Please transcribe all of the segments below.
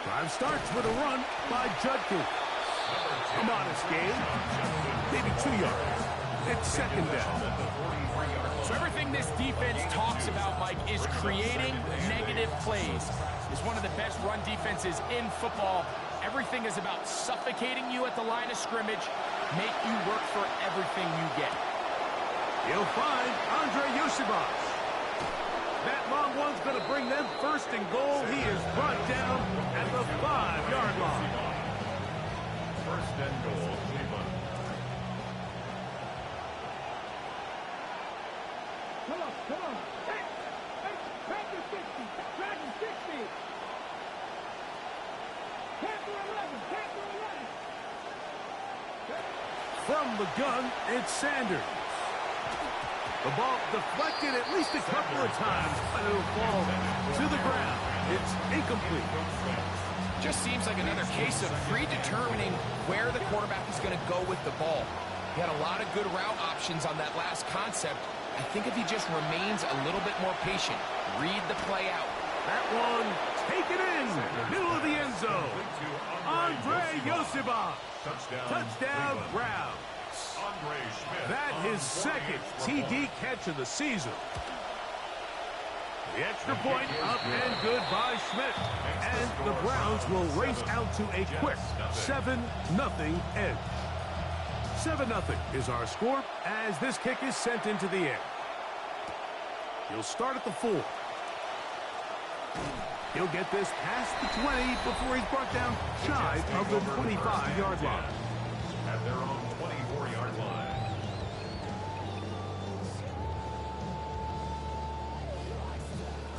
Drive starts with a run by Judkins. A modest gain, maybe 2 yards. It's second down. So everything this defense talks about, Mike, is creating negative plays. It's one of the best run defenses in football. Everything is about suffocating you at the line of scrimmage, make you work for everything you get. He'll find Andre Yosibas. That long one's going to bring them first and goal. He is brought down at the 5-yard line. First and goal, Cleveland. Come on. Hey, Panther 60, Dragon 60. Panther 11. From the gun, it's Sanders. The ball deflected at least a couple of times, but it'll fall to the ground. It's incomplete. Just seems like another case of predetermining where the quarterback is going to go with the ball. He had a lot of good route options on that last concept. I think if he just remains a little bit more patient, read the play out. That one, take it in, middle of the end zone. Andre Yosibas. Touchdown, Browns. That his second TD catch of the season. The extra point up and good by Schmidt. And the Browns will race out to a quick 7-0 edge. 7-0 is our score as this kick is sent into the air. He'll start at the 4. He'll get this past the 20 before he's brought down shy of the 25-yard line. At their own 24-yard line.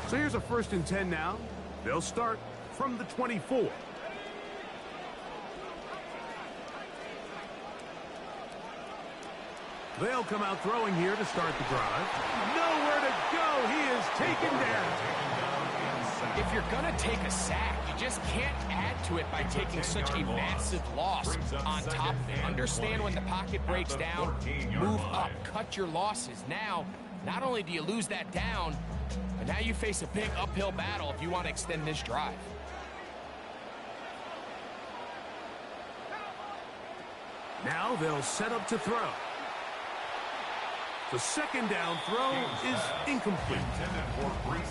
So here's a 1st and 10 now. They'll start from the 24. They'll come out throwing here to start the drive. Nowhere to go. He is taken down. If you're going to take a sack, you just can't add to it by taking such a massive loss on top of it. Understand when the pocket breaks down, move up, cut your losses. Now, not only do you lose that down, but now you face a big uphill battle if you want to extend this drive. Now they'll set up to throw. The second down throw is incomplete.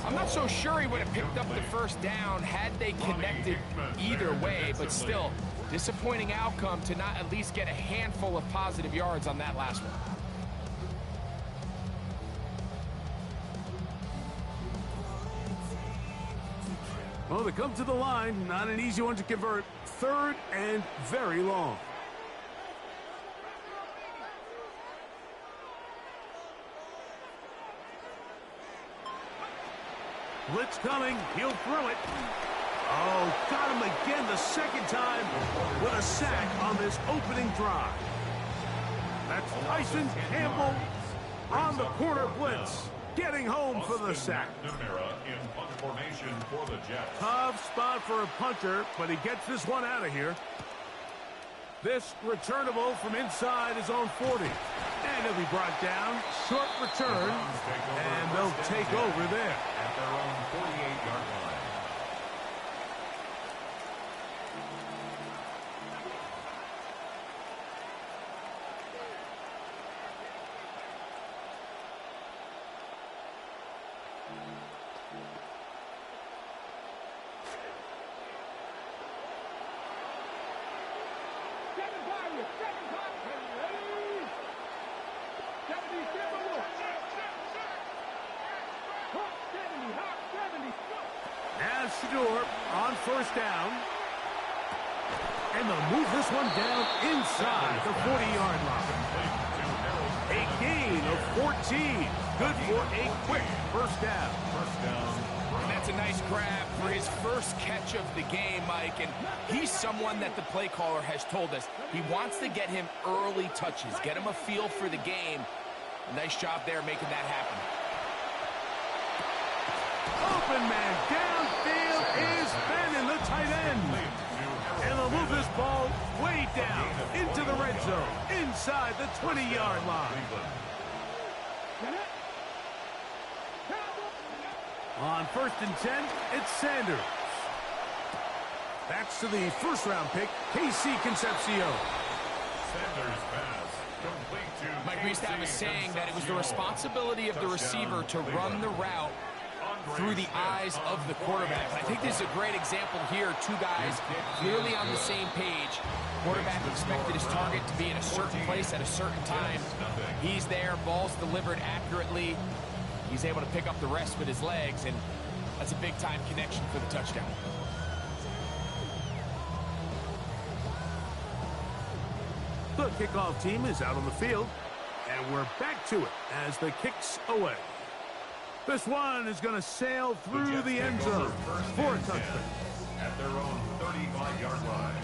I'm not so sure he would have picked up the first down had they connected either way, but still, disappointing outcome to not at least get a handful of positive yards on that last one. Well, they come to the line. Not an easy one to convert. 3rd and very long. Blitz coming. He'll throw it. Oh, got him again the second time with a sack on this opening drive. That's Tyson Campbell on the corner blitz, getting home for the sack. In punt formation for the Jets. Tough spot for a punter, but he gets this one out of here. This returnable from inside his own 40. And he'll be brought down. Short return. And they'll take over there. At their own 48-yard line. As Shedeur on first down. And they'll move this one down inside the 40-yard line. A gain of 14. Good for a quick first down. First down, And that's a nice grab for his first catch of the game, Mike. And he's someone that the play caller has told us he wants to get him early touches, get him a feel for the game. A nice job there making that happen. Open man downfield is Bannon, the tight end. And they'll move this ball way down into the red zone, inside the 20-yard line. On 1st and 10, it's Sanders. Backs to the first-round pick, KC Concepcion. Sanders pass. Complete to Mike, we used to have a saying that it was the responsibility of the receiver to run the route through the eyes of the quarterback. And I think this is a great example here. Two guys clearly on the same page. Quarterback expected his target to be in a certain place at a certain time. He's there, ball's delivered accurately. He's able to pick up the rest with his legs, and that's a big-time connection for the touchdown. The kickoff team is out on the field, and we're back to it as the kick's away. This one is going to sail through the end zone for a touchdown. At their own 35-yard line.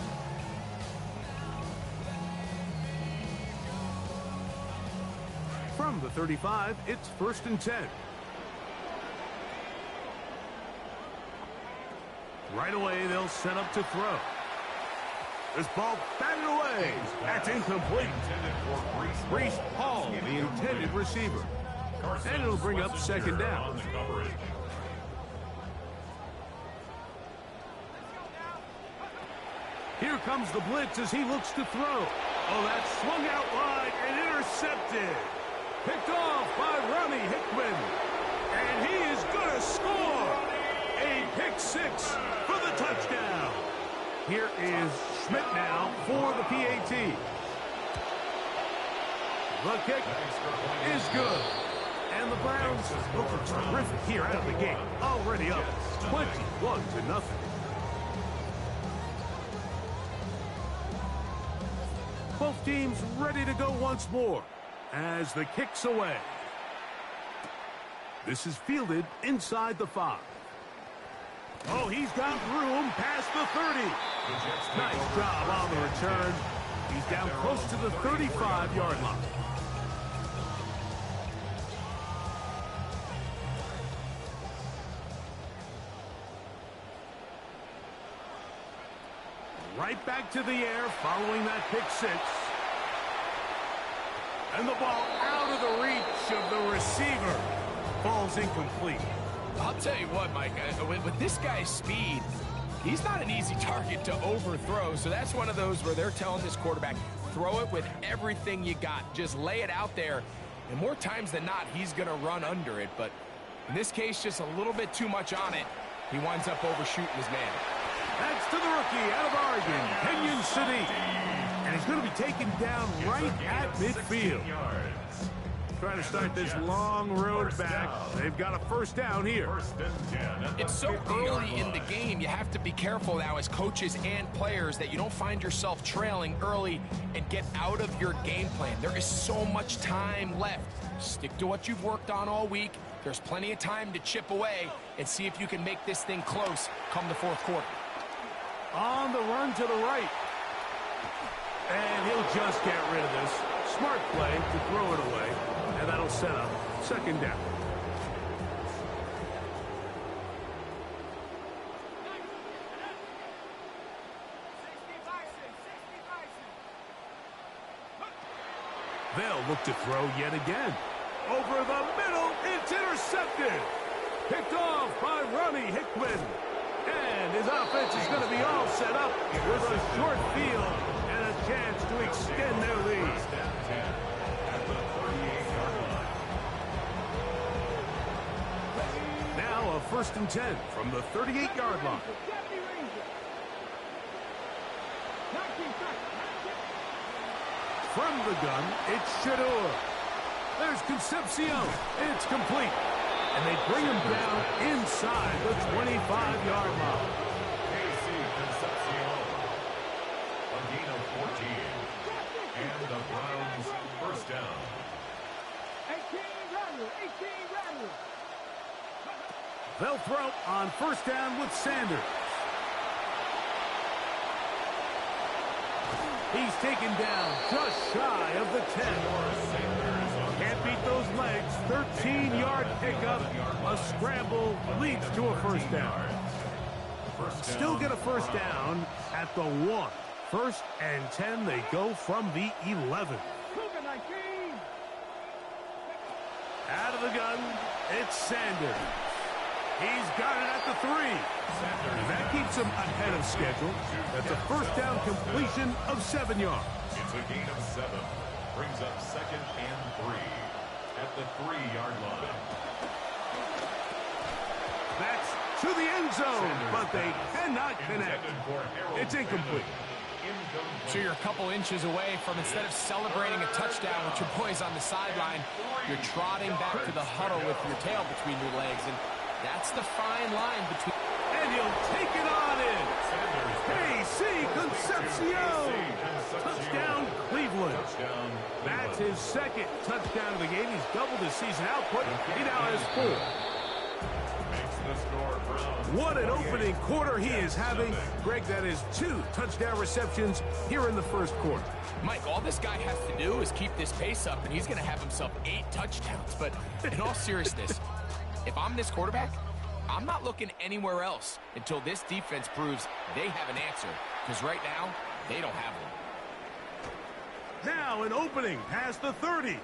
From the 35, it's 1st and 10. Right away, they'll set up to throw. This ball batted away. That's incomplete. Breece Hall, the intended receiver. And it'll bring up 2nd down. Here comes the blitz as he looks to throw. Oh, that's swung out wide and intercepted. Picked off by Ronnie Hickman. And he is going to score. A pick 6 for the touchdown. Here is Schmidt now for the PAT. The kick is good. And the Browns look terrific here out of the gate. Already up 21-0. Both teams ready to go once more as the kick's away. This is fielded inside the 5. Oh, he's got room past the 30. Nice job on the return. He's down close to the 35-yard line. Right back to the air following that pick 6. And the ball out of the reach of the receiver. Ball's incomplete. I'll tell you what, Mike, with this guy's speed, he's not an easy target to overthrow. So that's one of those where they're telling this quarterback, throw it with everything you got. Just lay it out there. And more times than not, he's going to run under it. But in this case, just a little bit too much on it. He winds up overshooting his man. That's to the rookie out of Oregon, Kenyon City. And he's going to be taken down right at midfield. Trying to start this long road back. They've got a 1st down here. It's so early in the game, you have to be careful now as coaches and players that you don't find yourself trailing early and get out of your game plan. There is so much time left. Stick to what you've worked on all week. There's plenty of time to chip away and see if you can make this thing close come the 4th quarter. On the run to the right. And he'll just get rid of this. Smart play to throw it away. And that'll set up 2nd down. They'll look to throw yet again. Over the middle, it's intercepted. Picked off by Ronnie Hickman. And his offense is going to be all set up with a short field and a chance to extend their lead. Now a 1st and 10 from the 38-yard line. From the gun, it's Shedeur. There's Concepcion. It's complete. And they bring him down inside the 25-yard line. KC Concepcion. A gain of 14. And the Browns 1st down. 18 Rattler. They'll throw on first down with Sanders. He's taken down just shy of the 10. Can't beat those legs. 13-yard pickup. A scramble leads to a first down. Still get a first down at the 1. First and 10, they go from the 11. Out of the gun, it's Sanders. He's got it at the 3. That keeps him ahead of schedule. That's a first down completion of 7 yards. It's a gain of 7. Brings up second and 3 at the 3-yard line. That's to the end zone, but they cannot connect. It's incomplete. So you're a couple inches away from, instead of celebrating a touchdown with your boys on the sideline, you're trotting back to the huddle with your tail between your legs, and that's the fine line between... And he'll take it on in. KC Concepcion. Touchdown, Cleveland. That's his second touchdown of the game. He's doubled his season output. He now has 4. What an opening quarter he is having. Greg, that is 2 touchdown receptions here in the first quarter. Mike, all this guy has to do is keep this pace up, and he's going to have himself 8 touchdowns. But in all seriousness, if I'm this quarterback, I'm not looking anywhere else until this defense proves they have an answer. Because right now, they don't have one. Now an opening past the 30.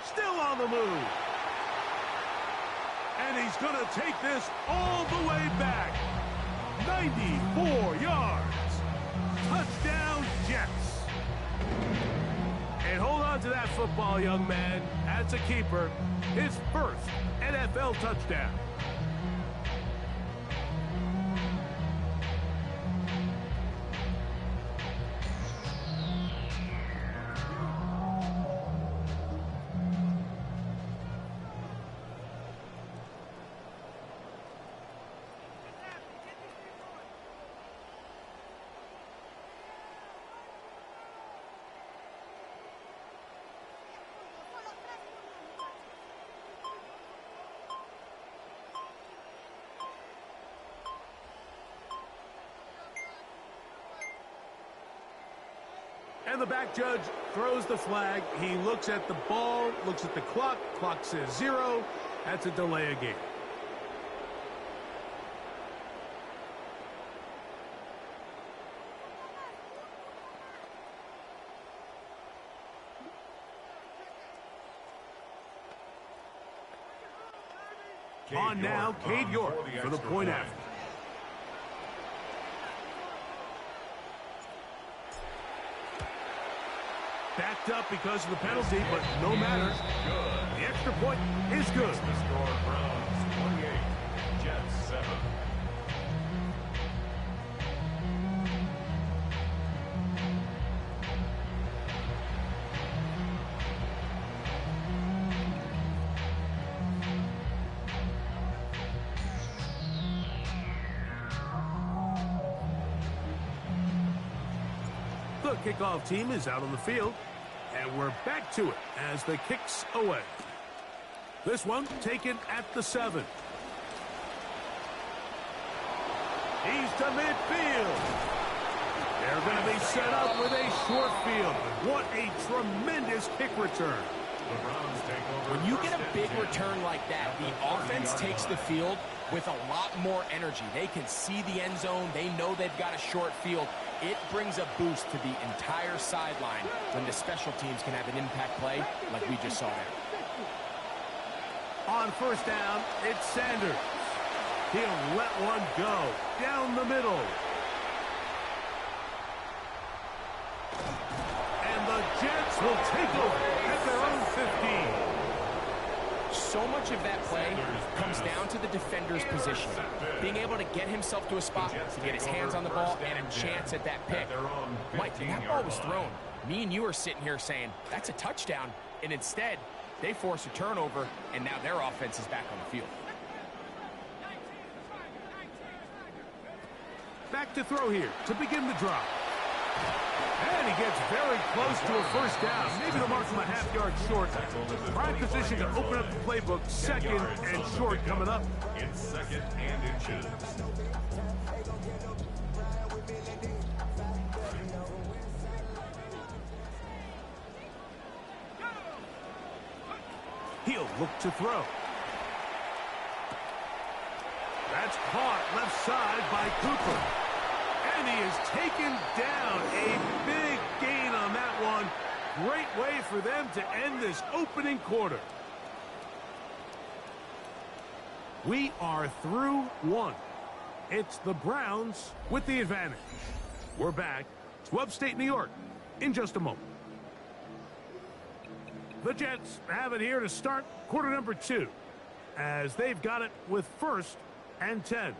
Still on the move. And he's going to take this all the way back. 94 yards. Touchdown, Jets. And hold on to that football, young man. That's a keeper. His first NFL touchdown. And the back judge throws the flag. He looks at the ball, looks at the clock. Clock says 0. That's a delay of game. On now, Cade York for the point after. Backed up because of the penalty, but no matter. The extra point is good. The score, Browns 28, Jets 7. The kickoff team is out on the field, and we're back to it as the kick's away. This one taken at the 7. He's to midfield. They're going to be set up with a short field. What a tremendous kick return. When you get a big return like that, the offense takes the field with a lot more energy. They can see the end zone. They know they've got a short field. It brings a boost to the entire sideline when the special teams can have an impact play like we just saw there. On first down, it's Sanders. He'll let one go down the middle. And the Jets will take over at their own 15. So much of that play comes down to the defender's position. Being able to get himself to a spot to get his hands on the ball and a chance at that pick. Mike, when that ball was thrown, me and you are sitting here saying, that's a touchdown. And instead, they force a turnover, and now their offense is back on the field. Back to throw here to begin the drive. And he gets very close to a first down. Maybe they'll mark him a half-yard short. Prime position to open up the playbook. Second and short coming up. In second and inches. He'll look to throw. That's caught left side by Cooper. And he is taken down. A big gain on that one. Great way for them to end this opening quarter. We are through one. It's the Browns with the advantage. We're back to upstate New York in just a moment. The Jets have it here to start quarter number 2, as they've got it with 1st and 10.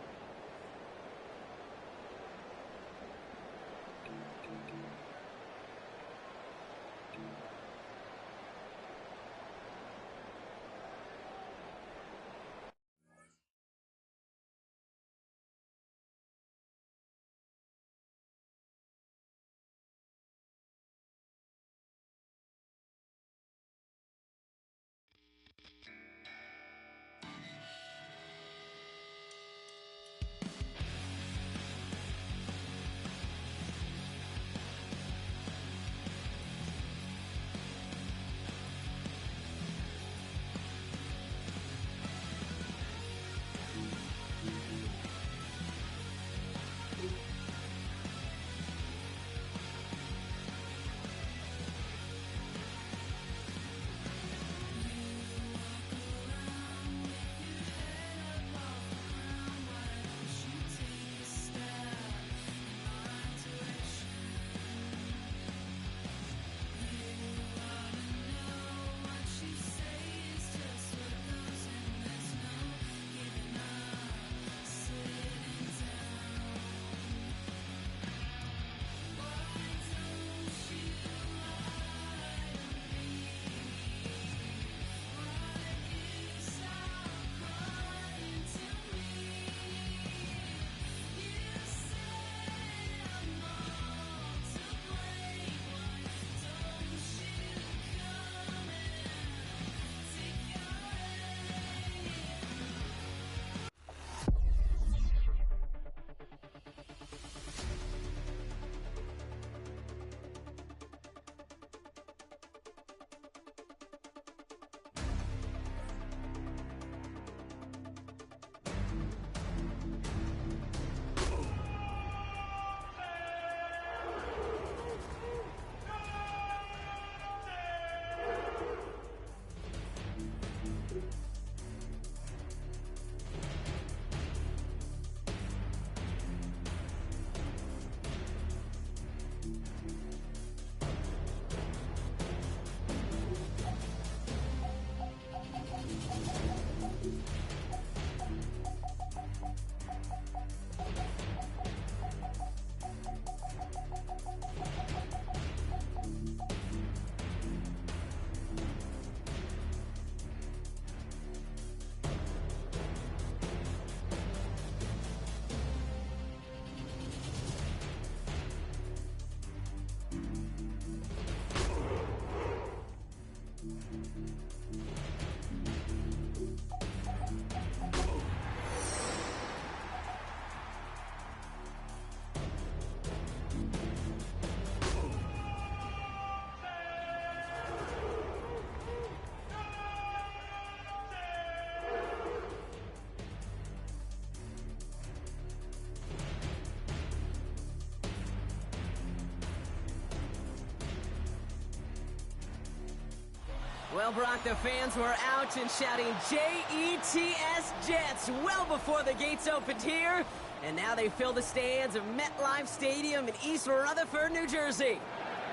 Well, Brock, the fans were out and shouting J-E-T-S Jets well before the gates opened here. And now they fill the stands of MetLife Stadium in East Rutherford, New Jersey.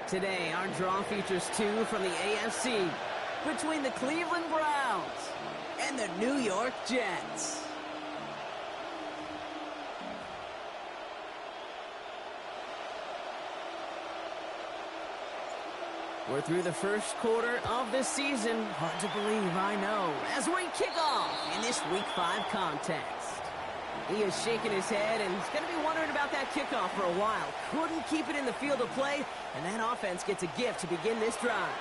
Today, our draw features two from the AFC between the Cleveland Browns and the New York Jets. We're through the first quarter of this season. Hard to believe, I know, as we kick off in this Week 5 contest. He is shaking his head, and he's going to be wondering about that kickoff for a while. Couldn't keep it in the field of play, and that offense gets a gift to begin this drive.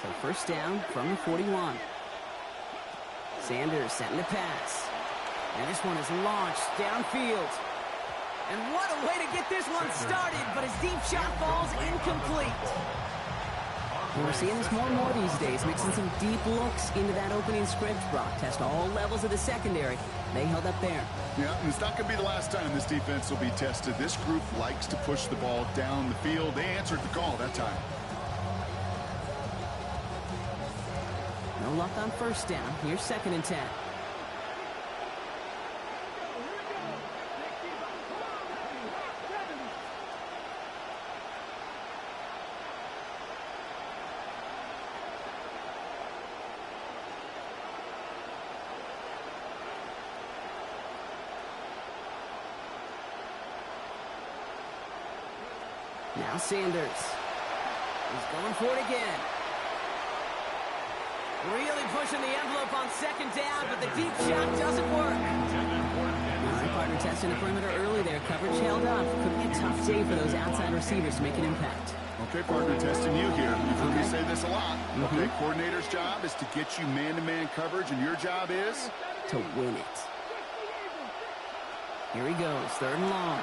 So first down from the 41. Sanders setting to pass. And this one is launched downfield. And what a way to get this one started, but his deep shot falls incomplete. And we're seeing this more and more these days, mixing some deep looks into that opening script. Brock test all levels of the secondary. They held up there. Yeah, and it's not going to be the last time this defense will be tested. This group likes to push the ball down the field. They answered the call that time. No luck on first down. Here's 2nd and 10. Now Sanders. He's going for it again. Really pushing the envelope on 2nd down, but the deep shot doesn't work. All right, partner testing the perimeter early there. Coverage held up. Could be a tough day for those outside receivers to make an impact. Okay, partner testing you here. You've heard me say this a lot. Okay, coordinator's job is to get you man-to-man coverage, and your job is? To win it. Here he goes, 3rd and long.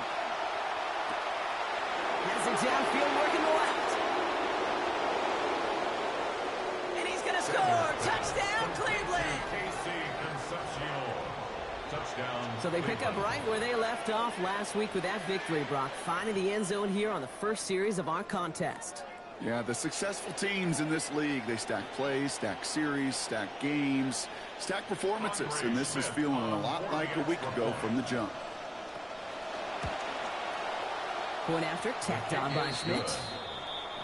Has it downfield, working the left. And he's going to score. Touchdown, Cleveland. So they pick up right where they left off last week with that victory, Brock. Finding the end zone here on the first series of our contest. Yeah, the successful teams in this league, they stack plays, stack series, stack games, stack performances, and this is feeling a lot like a week ago from the jump. Point after, tacked on by Schmidt.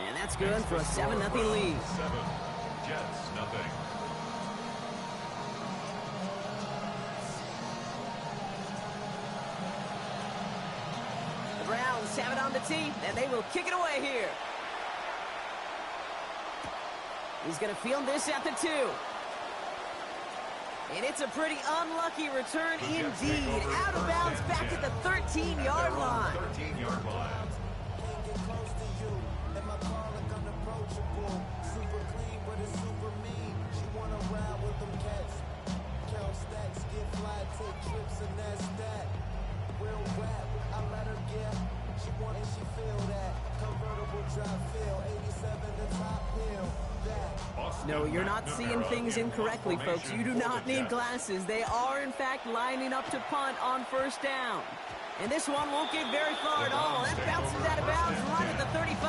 And that's good for a 7-0 lead. Jets, nothing. The Browns have it on the tee, and they will kick it away here. He's going to field this at the 2. And it's a pretty unlucky return indeed. Out of bounds back at the 13-yard line. 13-yard line. No, you're not seeing things incorrectly, folks. You do not need glasses. They are, in fact, lining up to punt on first down. And this one won't get very far at all. That bounces out of bounds right at the 35.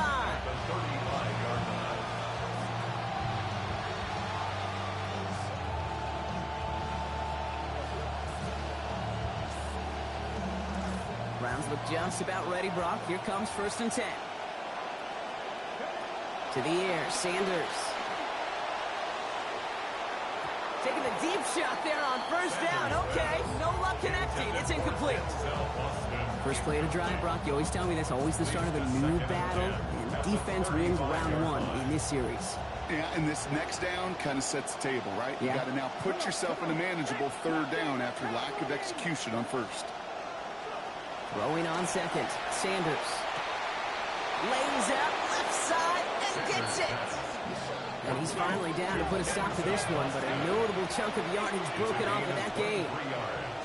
Browns look just about ready, Brock. Here comes 1st and 10. To the air, Sanders. Taking the deep shot there on first down. Okay, no luck connecting. It's incomplete. First play of the drive, Brock. You always tell me that's always the start of a new battle, and defense wins round 1 in this series. Yeah, and this next down kind of sets the table, right? You got to now put yourself in a manageable 3rd down after lack of execution on first. Throwing on 2nd, Sanders. Lays out left side and gets it. And he's finally down to put a stop to this one, but a notable chunk of yardage broken off of that game. 3 yards.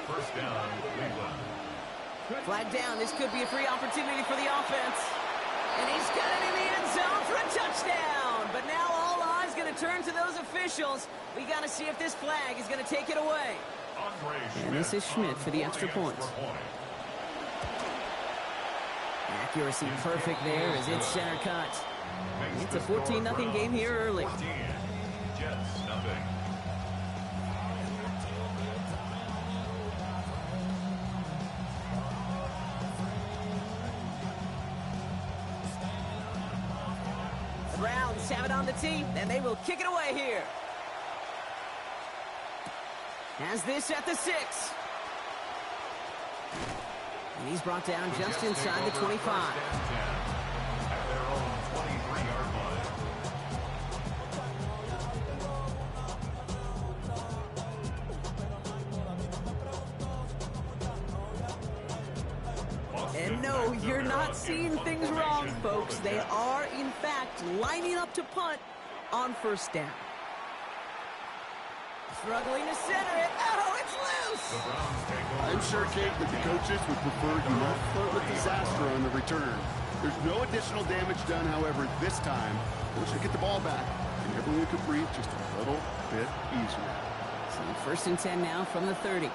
First down, Cleveland. Flag down. This could be a free opportunity for the offense. And he's got it in the end zone for a touchdown. But now all eyes going to turn to those officials. We got to see if this flag is going to take it away. And this is Schmidt for the extra point. Accuracy perfect there as it's center cut. It's a 14-0 game here early. 14. Jets, nothing. The Browns have it on the tee, and they will kick it away here. Has this at the 6. And he's brought down just inside the 25. At their own 23-yard line. you're not seeing things wrong, folks. They are, in fact, lining up to punt on first down. Struggling to center it. Oh, it's loose! I'm sure, Kate, that the coaches would prefer you not flirt with disaster on the return. There's no additional damage done, however, this time. They should get the ball back, and everyone could breathe just a little bit easier. So first and 10 now from the 30.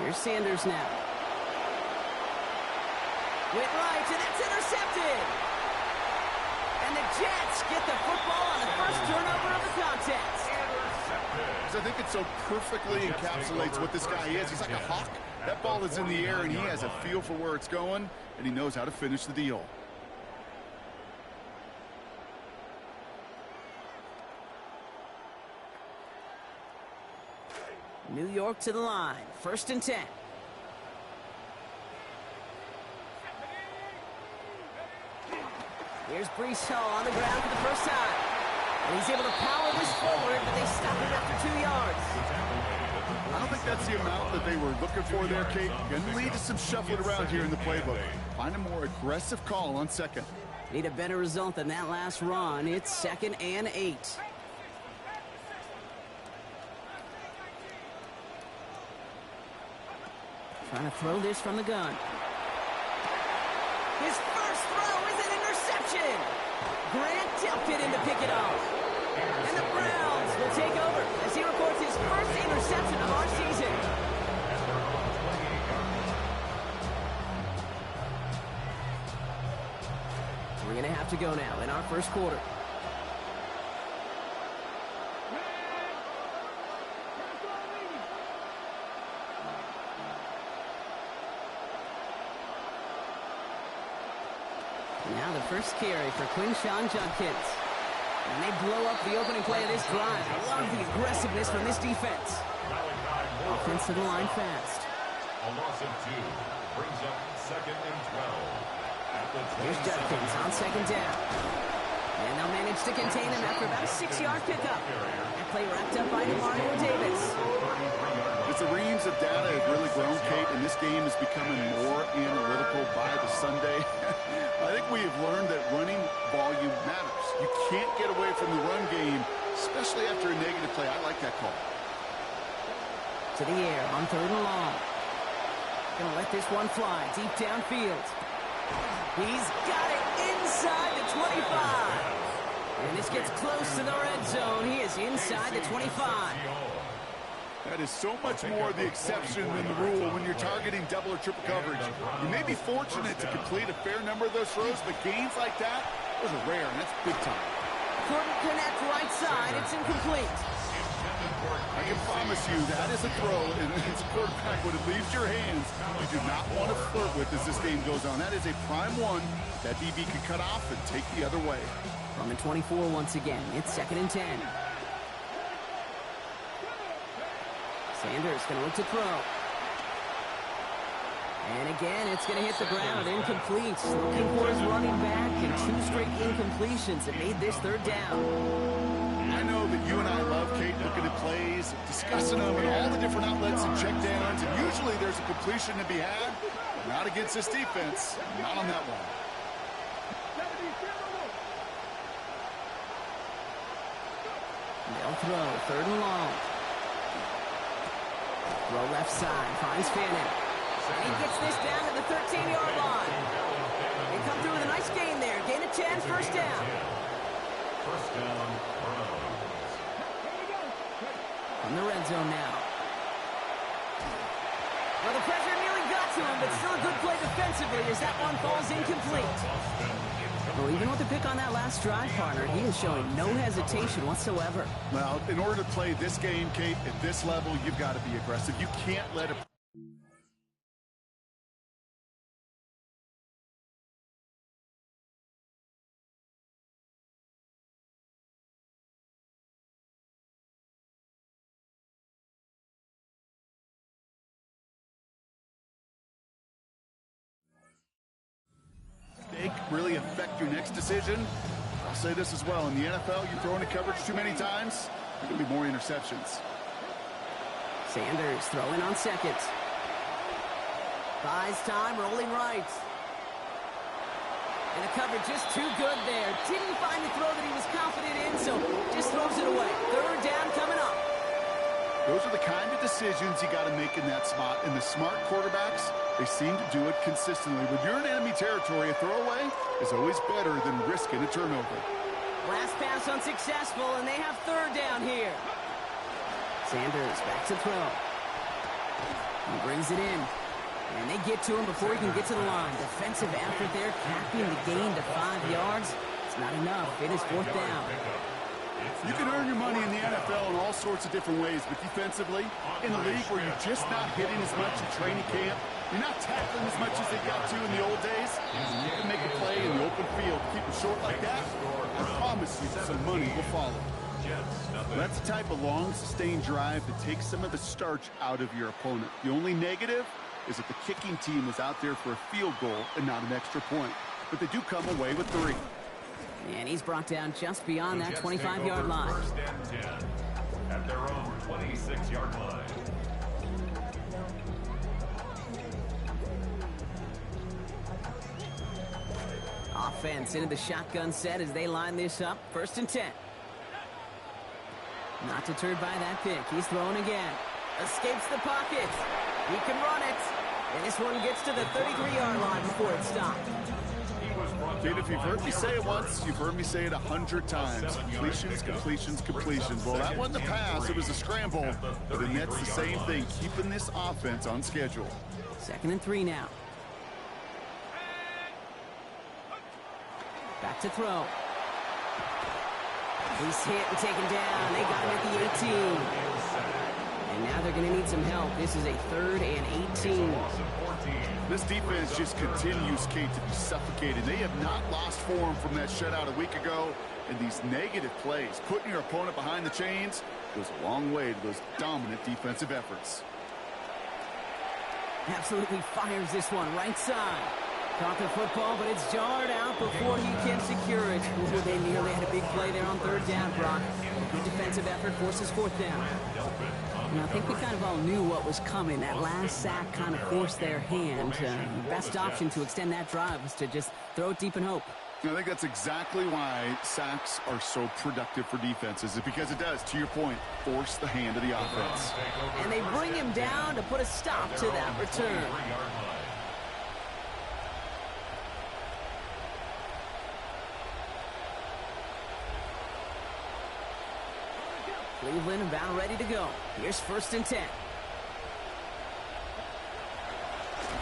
Here's Sanders now. Went right, and that's intercepted. And the Jets get the football on the first turnover of the contest. I think it so perfectly encapsulates what this guy is. He's like a hawk. That ball is in the air, and he has a feel for where it's going, and he knows how to finish the deal. New York to the line. First and 10. Here's Breece Hall on the ground for the first time. And he's able to power this forward, but they stop him after 2 yards. I don't think that's the amount that they were looking for there, Kate. Going to lead to some shuffling around here in the playbook. Find a more aggressive call on second. Need a better result than that last run. It's 2nd and 8. Trying to throw this from the gun. His first throw is an interception. Grant tipped it in to pick it off. And the Browns will take over as he records his first interception of our season. We're going to have to go now in our first quarter. Now the first carry for Quinshon Judkins. And they blow up the opening play of this drive. I love the aggressiveness from this defense. Offense to the line fast. A loss of 2 brings up 2nd and 12. Here's Judkins on second down. And they'll manage to contain him after about a 6-yard pickup. That play wrapped up by Demario Davis. The reams of data have really grown, Kate, and this game is becoming more analytical by the Sunday. I think we have learned that running volume matters. You can't get away from the run game, especially after a negative play. I like that call. To the air on 3rd and long. Gonna let this one fly deep downfield. He's got it inside the 25. And this gets close to the red zone. He is inside the 25. That is so much more the exception than the rule when you're targeting double or triple coverage. You may be fortunate to complete a fair number of those throws, but gains like that, those are rare, and that's big time. Couldn't connect right side. It's incomplete. I can promise you that is a throw, and it's a quarterback when it leaves your hands, you do not want to flirt with as this game goes on. That is a prime one that DB can cut off and take the other way. From the 24 once again, it's 2nd and 10. Sanders going to look to throw. And again, it's going to hit the ground. Incomplete. Looking for his running back, and 2 straight incompletions that made this 3rd down. I know that you and I love, Kate, looking at plays, discussing them in all the different outlets and checkdowns, and usually there's a completion to be had. Not against this defense. Not on that one. They'll throw. 3rd and long. Throw left side, finds Fannin. And he gets this down to the 13-yard line. They come through with a nice gain there. Gain a chance, first down. First down, From the red zone now. Well, the pressure nearly got to him, but still a good play defensively as that one falls incomplete. Well, even with the pick on that last drive, partner, he is showing no hesitation whatsoever. Well, in order to play this game, Kate, at this level, you've got to be aggressive. You can't let it... Really your next decision? I'll say this as well. In the NFL, you throw into coverage too many times, there can be more interceptions. Sanders throwing on second. Buys time, rolling right. And the cover just too good there. Didn't find the throw that he was confident in, so just throws it away. Third down coming up. Those are the kind of decisions you got to make in that spot. And the smart quarterbacks, they seem to do it consistently. When you're in enemy territory, a throwaway is always better than risking a turnover. Last pass unsuccessful, and they have third down here. Sanders back to throw. He brings it in. And they get to him before he can get to the line. Defensive effort there, capping the gain to 5 yards. It's not enough. It is fourth down. You can earn your money in the NFL in all sorts of different ways, but defensively, in a league where you're just not hitting as much in training camp, you're not tackling as much as they got to in the old days, you can make a play in the open field. Keep it short like that, I promise you some money will follow. That's the type of long, sustained drive that takes some of the starch out of your opponent. The only negative is that the kicking team was out there for a field goal and not an extra point. But they do come away with 3. And he's brought down just beyond that 25-yard line. First and 10 at their own 26-yard line. Offense into the shotgun set as they line this up. First and 10. Not deterred by that pick. He's throwing again. Escapes the pocket. He can run it. And this one gets to the 33-yard line before it stopped. Kid, if you've heard me say it once, you've heard me say it 100 times. Completions, completions, completions. Well, that wasn't a pass. It was a scramble. But then that's the same thing, keeping this offense on schedule. Second and 3 now. Back to throw. He's hit and taken down. They got him at the 18. And now they're going to need some help. This is a 3rd and 18. This defense just continues, Kate, to be suffocated. They have not lost form from that shutout a week ago. And these negative plays, putting your opponent behind the chains, goes a long way to those dominant defensive efforts. Absolutely fires this one right side. Caught the football, but it's jarred out before he can secure it. Ooh, they nearly had a big play there on third down, Brock. Good defensive effort forces fourth down. And I think we kind of all knew what was coming. That last sack kind of forced their hand. The best option to extend that drive was to just throw it deep and hope. I think that's exactly why sacks are so productive for defenses. It's because it does, to your point, force the hand of the offense. And they bring him down to put a stop to that return. Cleveland about ready to go. Here's first and 10.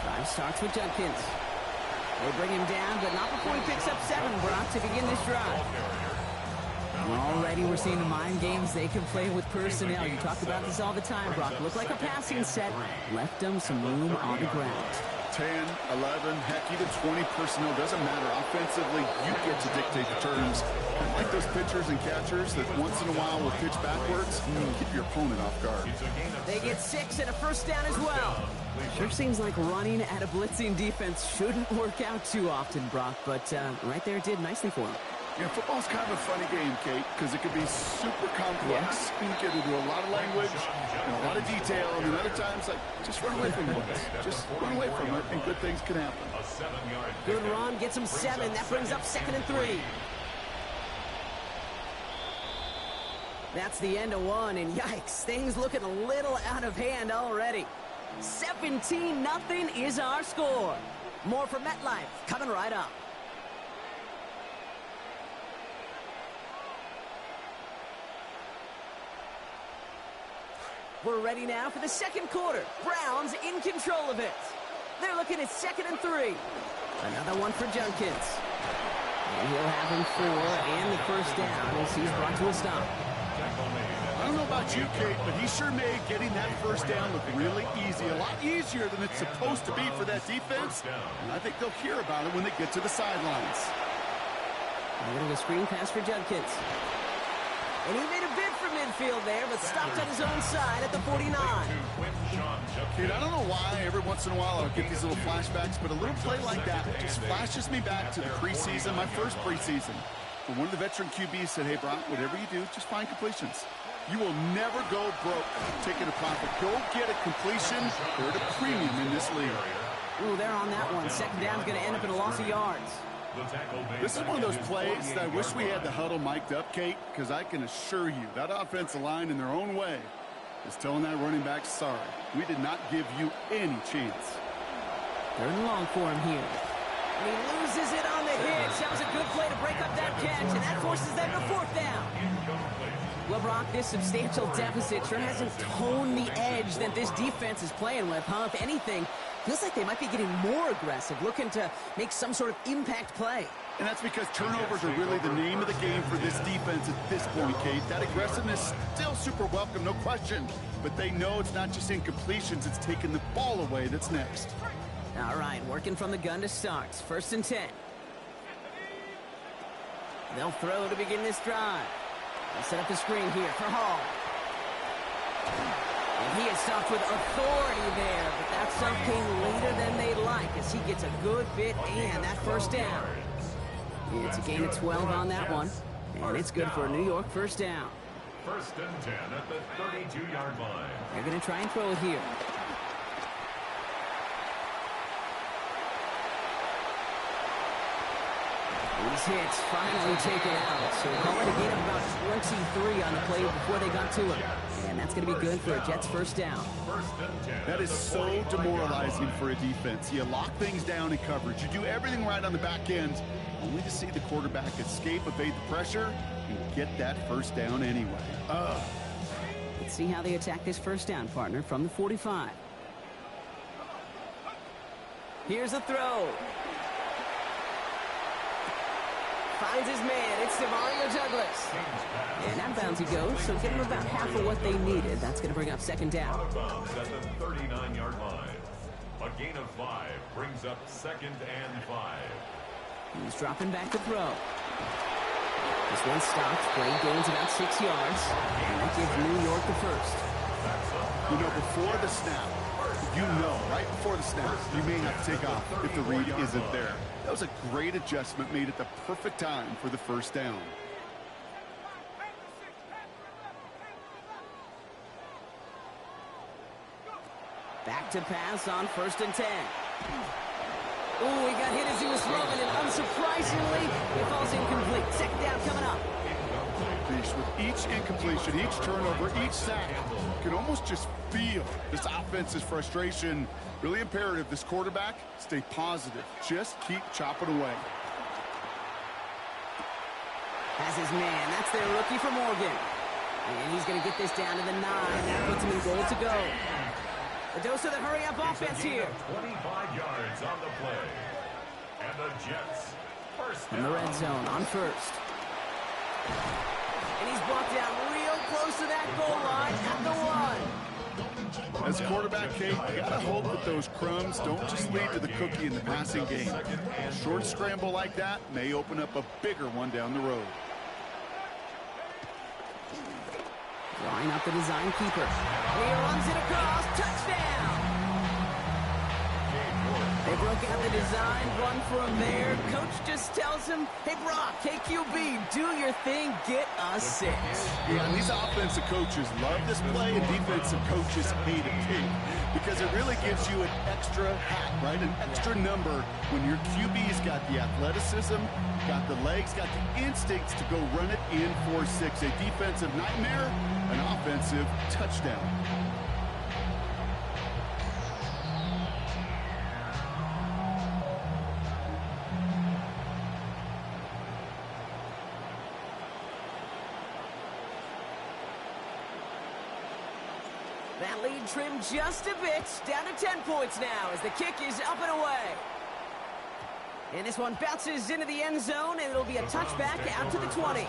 Drive starts with Judkins. They bring him down, but not before he picks up 7, Brock, to begin this drive. Already we're seeing the mind games they can play with personnel. You talk about this all the time, Brock. Looked like a passing set. Left them some room on the ground. 10, 11, heck, even 20 personnel, doesn't matter. Offensively, you get to dictate the terms. And like those pitchers and catchers that once in a while will pitch backwards, keep your opponent off guard. They get 6 and a first down as well. Sure seems like running at a blitzing defense shouldn't work out too often, Brock, but right there it did nicely for him. Yeah, football's kind of a funny game, Kate, because it can be super complex. You can get into a lot of language and a lot of detail, and then other times, like, just run away from it. Just run away from it, and good things can happen. Good run, gets him 7. That brings up 2nd and 3. That's the end of 1, and yikes, things looking a little out of hand already. 17-0 is our score. More from MetLife coming right up. We're ready now for the second quarter. Browns in control of it. They're looking at 2nd and 3. Another one for Judkins. And he'll have him 4 and the first down as he's brought to a stop. I don't know about you, Kate, but he sure made getting that first down look really easy. A lot easier than it's supposed to be for that defense. And I think they'll hear about it when they get to the sidelines. A little screen pass for Judkins. And he made a bid for midfield there, but stopped on his own side at the 49. Dude, I don't know why every once in a while I'll get these little flashbacks, but a little play like that just flashes me back to the preseason, my first preseason. When one of the veteran QBs said, hey, Brock, whatever you do, just find completions. You will never go broke taking a profit. Go get a completion. They're at a premium in this league. Ooh, they're on that one. Second down's going to end up in a loss of yards. This is one of those plays that I wish we had the huddle mic'd up, Kate, because I can assure you that offensive line in their own way is telling that running back, sorry, we did not give you any chance. Third and long for him here. And he loses it on the hitch. That was a good play to break up that catch, and that forces them to fourth down. Well, Brock, this substantial deficit sure hasn't toned the edge that this defense is playing with, huh? If anything, feels like they might be getting more aggressive, looking to make some sort of impact play. And that's because turnovers are really the name of the game for this defense at this point, Kate. That aggressiveness still super welcome, no question. But they know it's not just incompletions, it's taking the ball away that's next. All right, working from the gun to start. 1st and 10. They'll throw to begin this drive. They'll set up the screen here for Hall. And he is stopped with authority there, but that stuff came later than they'd like as he gets a good bit and that first down. It's a gain of 12 on that one, and it's good for a New York first down. 1st and 10 at the 32-yard line. They're going to try and throw it here. These hits finally taken out, so call it a gain of about 23 on the play before they got to him. And that's going to be good for a Jets first down. That is so demoralizing for a defense. You lock things down in coverage. You do everything right on the back end, only to see the quarterback escape, evade the pressure, and get that first down anyway. Let's see how they attack this first down, partner, from the 45. Here's a throw. Finds his man. It's Demario Douglas. And out of bounds he goes, so give him about half of what they needed. That's going to bring up second down. Out of bounds at the 39-yard line. A gain of 5 brings up 2nd and 5. He's dropping back to throw. This one stopped. Play gains about 6 yards. And that gives New York the first. You know, before the snap, right before the snap, you may have to take off if the read isn't there. That was a great adjustment made at the perfect time for the first down. Back to pass on 1st and 10. Ooh, he got hit as he was throwing, and unsurprisingly, it falls incomplete. Second down coming up. With each incompletion, each turnover, each sack, you can almost just feel this offense's frustration. Really imperative, this quarterback, stay positive. Just keep chopping away. Has his man. That's their rookie for Morgan. And he's going to get this down to the 9. That puts him in goal to go. A dose of the hurry-up offense here. 25 yards on the play. And the Jets first down. In the red zone on 1st. And he's brought down real close to that goal line at the 1. As quarterback, Kate, you gotta hope that those crumbs don't just lead to the cookie in the passing game. A short scramble like that may open up a bigger one down the road. Drawing up the design keeper. He runs it across. Touchdown! They broke out the design, run from there. Coach just tells him, hey, Brock, KQB, do your thing, get a 6. Yeah, and these offensive coaches love this play, and defensive coaches hate it, too. Because it really gives you an extra hat, right? An extra number when your QB's got the athleticism, got the legs, got the instincts to go run it in 4-6. A defensive nightmare, an offensive touchdown. That lead trimmed just a bit, down to 10 points now as the kick is up and away. And this one bounces into the end zone, and it'll be a touchback out to the 20.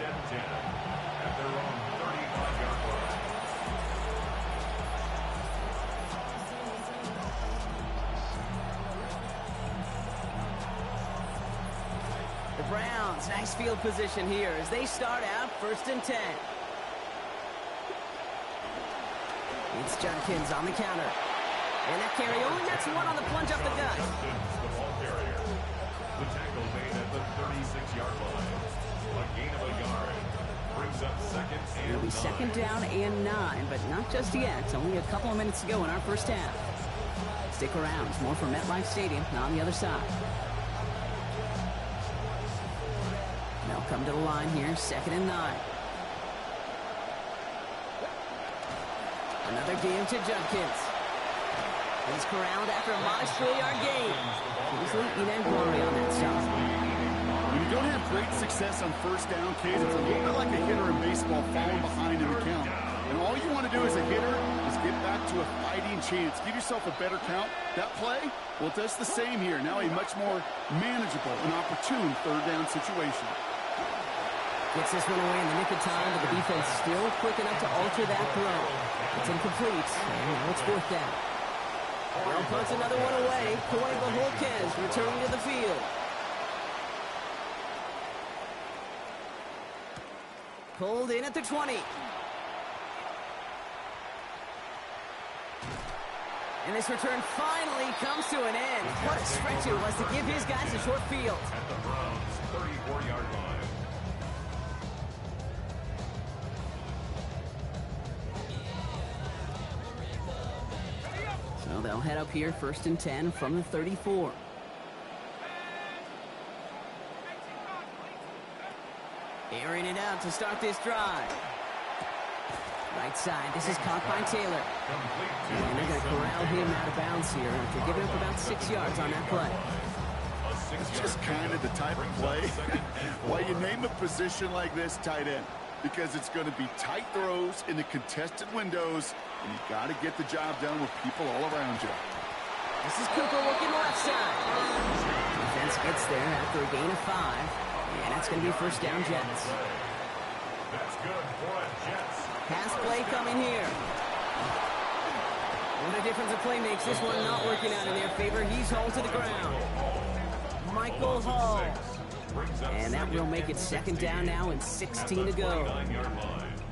The Browns, nice field position here as they start out 1st and 10. It's Judkins on the counter. And that carry only gets one on the plunge up the gut. The ball carrier. The tackle made at the 36-yard line. A gain of a yard. Brings up second and It'll be 9. second down and 9, but not just yet. It's only a couple of minutes to go in our first half. Stick around. It's more from MetLife Stadium on the other side. They'll come to the line here, second and 9. Another game to Judkins. He's corralled after a modest 4-yard gain. Usually Inagwari on that side. When you don't have great success on first down, Kate, it's a little bit like a hitter in baseball falling behind in the count. And all you want to do as a hitter is get back to a fighting chance. Give yourself a better count. That play, well, it does the same here. Now a much more manageable and opportune third down situation. Gets this one away in the nick of time, but the defense still quick enough to alter that throw. It's incomplete, and now it's fourth down. Well, punts another one away. Corey Bajolquez returning to the field. Pulled in at the 20. And this return finally comes to an end. What a stretch it was to give his guys a short field. At the Browns' 34-yard line. So they'll head up here, first and 10 from the 34. Airing it out to start this drive. Right side, this is caught by Taylor. And they're going to corral him out of bounds here after giving up about 6 yards on that play. It's just kind of the type of play why you name a position like this tight end. Because it's going to be tight throws in the contested windows, and you got to get the job done with people all around you. This is Cooper looking left side. Defense gets there after a gain of 5. And that's going to be first down Jets. That's good for a Jets. Pass play coming here. What a difference a play makes. This one not working out in their favor. He's hauled to the ground. Michael Hall. And that will make it second down now and 16 to go.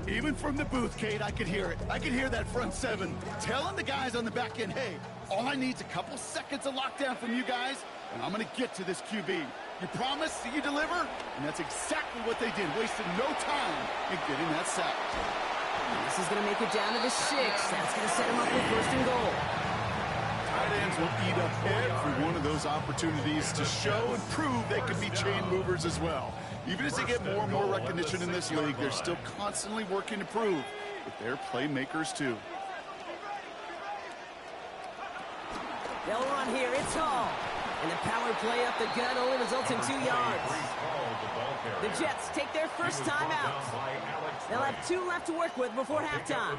Even from the booth, Kate, I could hear it. I could hear that front seven telling the guys on the back end, hey, all I need is a couple seconds of lockdown from you guys, and I'm going to get to this QB. You promise that you deliver? And that's exactly what they did, wasting no time in getting that sack. This is going to make it down to the 6. That's going to set him up with first and goal. Tight ends will eat up every one of those opportunities to show and prove they can be chain movers as well. Even as they get more and more recognition in this league, they're still constantly working to prove that they're playmakers too. They'll run here. It's Hall. And the power play up the gut only results in 2 yards. The Jets take their first time out. They'll have 2 left to work with before halftime.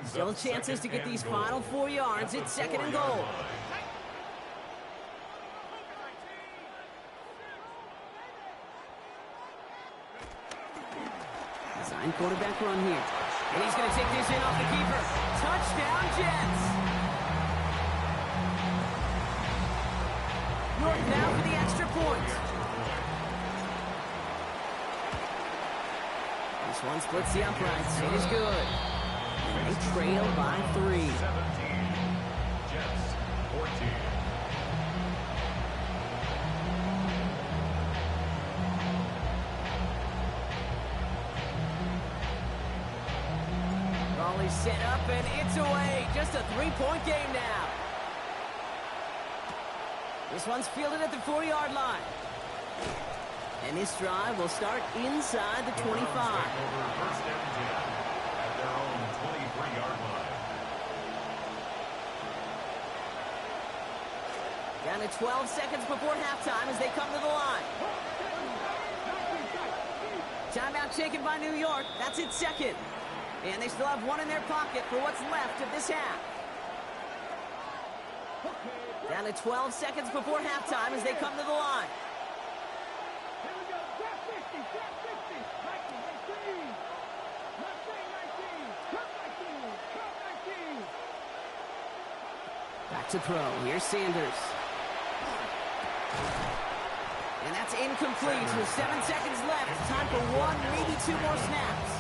Still chances to get these final 4 yards. It's second and goal. Design quarterback run here. And he's going to take this in off the keeper. Touchdown, Jets. York now for the extra point. This one splits the uprights. It is good. And they trail by 3. 17. Jets 14. Raleigh set up and it's away. Just a 3-point game now. This one's fielded at the 4-yard line. And this drive will start inside the 25. First down 10 at their own 23-yard line. Down to 12 seconds before halftime as they come to the line. Timeout taken by New York. That's its second. And they still have 1 in their pocket for what's left of this half. Down to 12 seconds before halftime as they come to the line. Here we go. Drop 50. Drop 50. 19. Left wing 19. Drop 19. Drop 19. Back to throw. Here's Sanders. And that's incomplete with 7 seconds left. Time for 1, maybe 2 more snaps.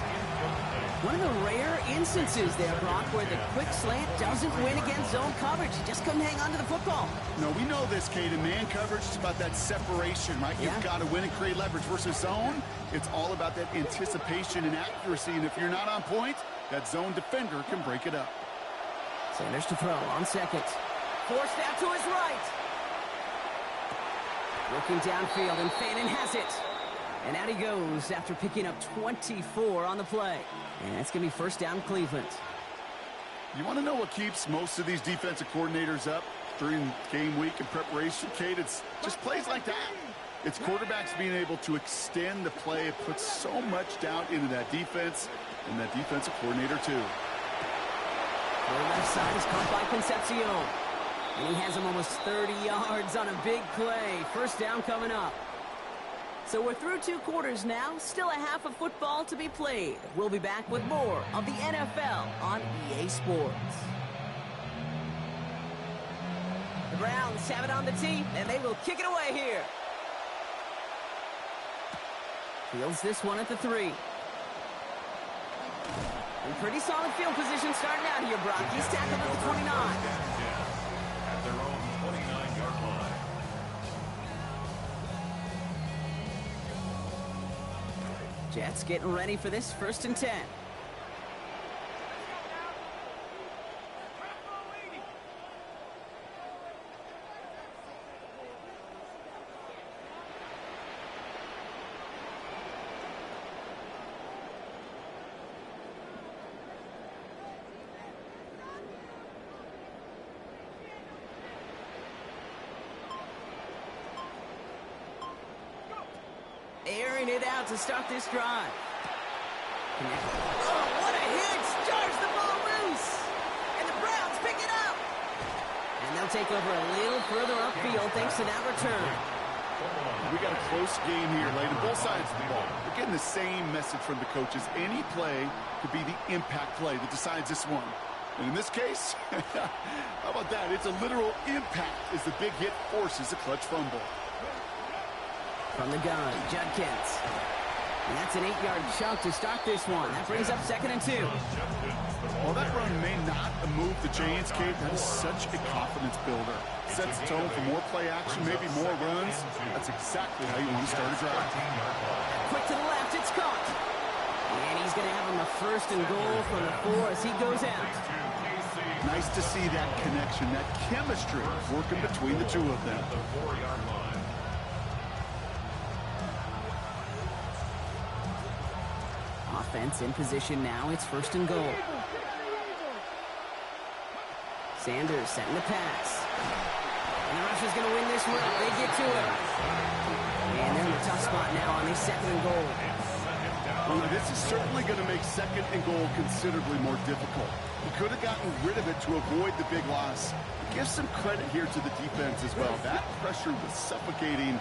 One of the rare instances there, Brock, where the quick slant doesn't win against zone coverage. He just couldn't hang on to the football. No, we know this, Kate. In man coverage, it's about that separation, right? Yeah. You've got to win and create leverage versus zone. It's all about that anticipation and accuracy. And if you're not on point, that zone defender can break it up. Sanders to throw on second. Forced out to his right. Looking downfield, and Fannin has it. And out he goes after picking up 24 on the play. And that's going to be first down Cleveland. You want to know what keeps most of these defensive coordinators up during game week and preparation, Kate? It's just plays like that. It's quarterbacks being able to extend the play. It puts so much doubt into that defense and that defensive coordinator, too. The left side is caught by Concepcion. And he has him almost 30 yards on a big play. First down coming up. So we're through 2 quarters now. Still a half of football to be played. We'll be back with more of the NFL on EA Sports. The Browns have it on the tee, and they will kick it away here. Fields this one at the 3. In pretty solid field position starting out here, Brock. He's tackled at the 29. At their own 29-yard line. Jets getting ready for this 1st and 10. Airing it out to start this drive. Oh, what a hit! Charge the ball loose! And the Browns pick it up! And they'll take over a little further upfield thanks to that return. We got a close game here, late on both sides of the ball. We're getting the same message from the coaches. Any play could be the impact play that decides this one. And in this case, how about that? It's a literal impact as the big hit forces a clutch fumble. From the gun, Judkins. And that's an 8-yard chunk to start this one. That brings up 2nd and 2. While that run may not move the chains, Kate, that is such a confidence builder. Sets the tone for more play action, maybe more runs. That's exactly how you want to start a drive. Quick to the left, it's caught. And he's going to have him a 1st and goal from the 4 as he goes out. Nice to see that connection, that chemistry working between the 2 of them. The 4-yard line. Offense in position now. It's 1st and goal. Sanders setting the pass. And the Russians going to win this one. They get to it. And they're in a tough spot now on this 2nd and goal. Well, now, this is certainly going to make 2nd and goal considerably more difficult. He could have gotten rid of it to avoid the big loss. Give some credit here to the defense as well. That pressure was suffocating.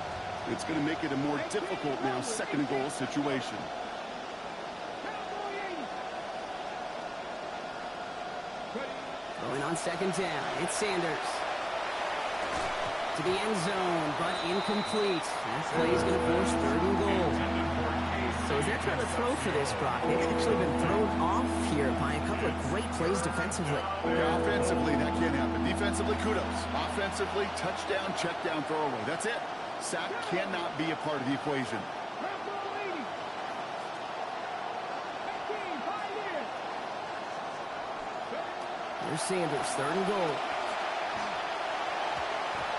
It's going to make it a more difficult now 2nd and goal situation. Going on 2nd down, it's Sanders. To the end zone, but incomplete. That play is going to force 3rd and goal. So as they're trying to throw for this, Brock, they've actually been thrown off here by a couple of great plays defensively. Yeah, offensively, that can't happen. Defensively, kudos. Offensively, touchdown, check down, throwaway. That's it. Sack cannot be a part of the equation. Here's Sanders, 3rd and goal.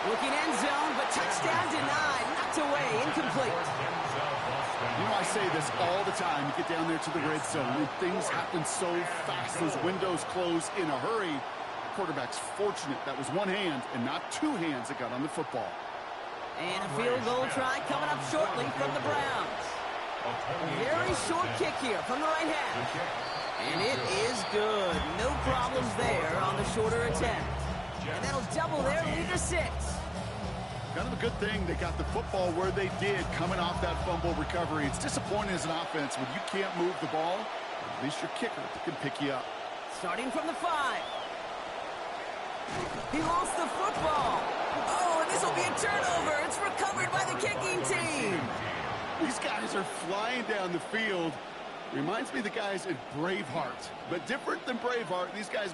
Looking end zone, but touchdown denied. Knocked away, incomplete. You know, I say this all the time. You get down there to the red zone, and things happen so fast. Those windows close in a hurry. The quarterback's fortunate that was one hand and not 2 hands that got on the football. And a field goal try coming up shortly from the Browns. A very short kick here from the right half. And it is good. No problems there on the shorter attempt. And that'll double their lead to 6. Kind of a good thing they got the football where they did coming off that fumble recovery. It's disappointing as an offense when you can't move the ball. At least your kicker can pick you up. Starting from the 5. He lost the football. Oh, and this will be a turnover. It's recovered by the kicking team. These guys are flying down the field. Reminds me of the guys in Braveheart. But different than Braveheart, these guys